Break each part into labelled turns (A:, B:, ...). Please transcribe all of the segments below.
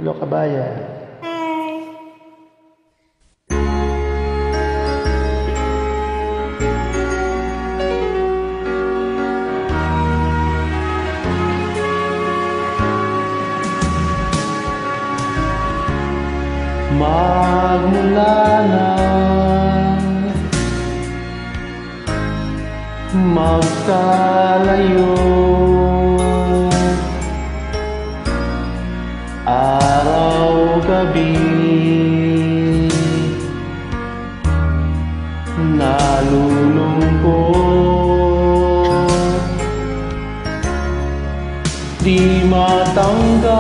A: Hello, kabayan. Magmula nang magkalayo, araw-gabi nalulungkot, di matanggap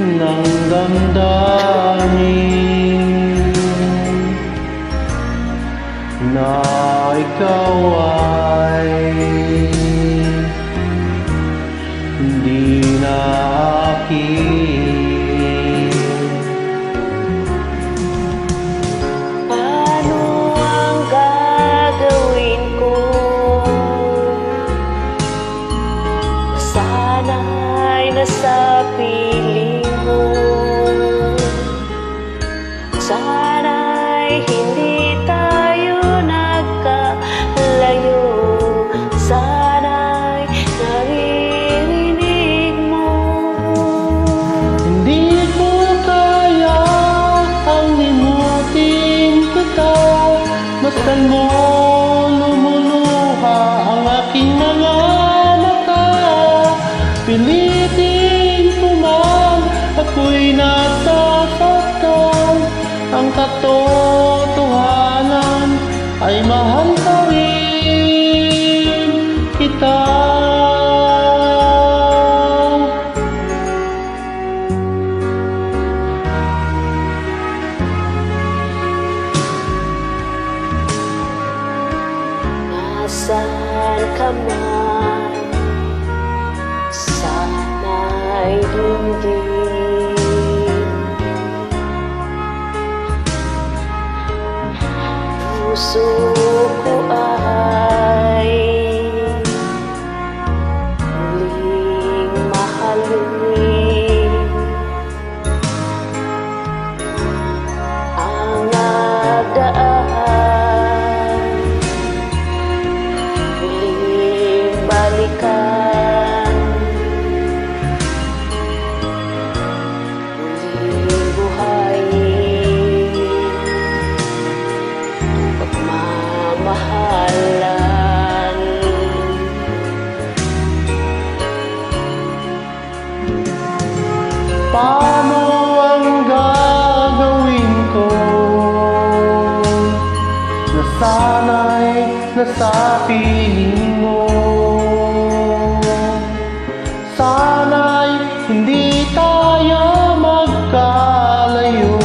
A: ng damdamin na ikaw ay hindi na akin.
B: Ano ang gagawin ko? Sana'y nasa piling mo. Sana'y hindi tayo nagkalayo. Sana'y naririnig mo.
A: Hindi ko kaya ang limutin kita, masdan mo lumuluha ang aking mga mata. Pilitin ko man, ako'y nasasaktan. Ang katotohanan ay mahal pa rin kita.
B: Nasaan ka man, sana'y hindi puso ko ay muling mahalin. Ang nagdaan muling balikan, muling buhayin, pagmamahalan.
A: Paano ang gagawin ko na sana'y nasa piling mo? Sana'y hindi tayo magkalayo.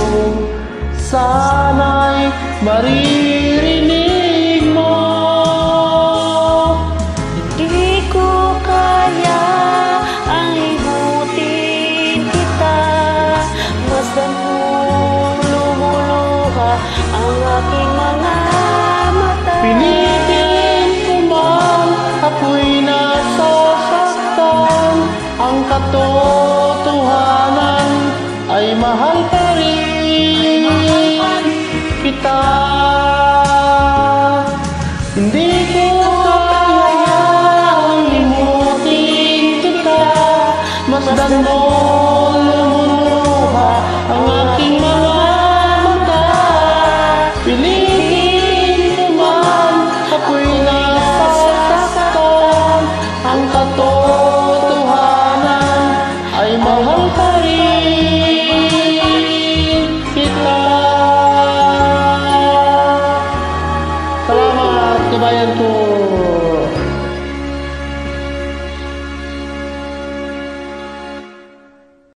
A: Sana'y maririnig mo.
B: Di ko kaya ang limutin kita, masdan mong lumuluha ang aking mga mata.
A: Pilitin ko man, ako'y nasasaktan. Ang katotohanan ay mahal pa rin kita. Hindi ko kaya limutin kita, masdan mo lumuluha ang aking mga mata. Pilitin ko man, ako'y nasasaktan. Ang katotohanan ay mahal pa rin kita. Salamat, kabayan ko.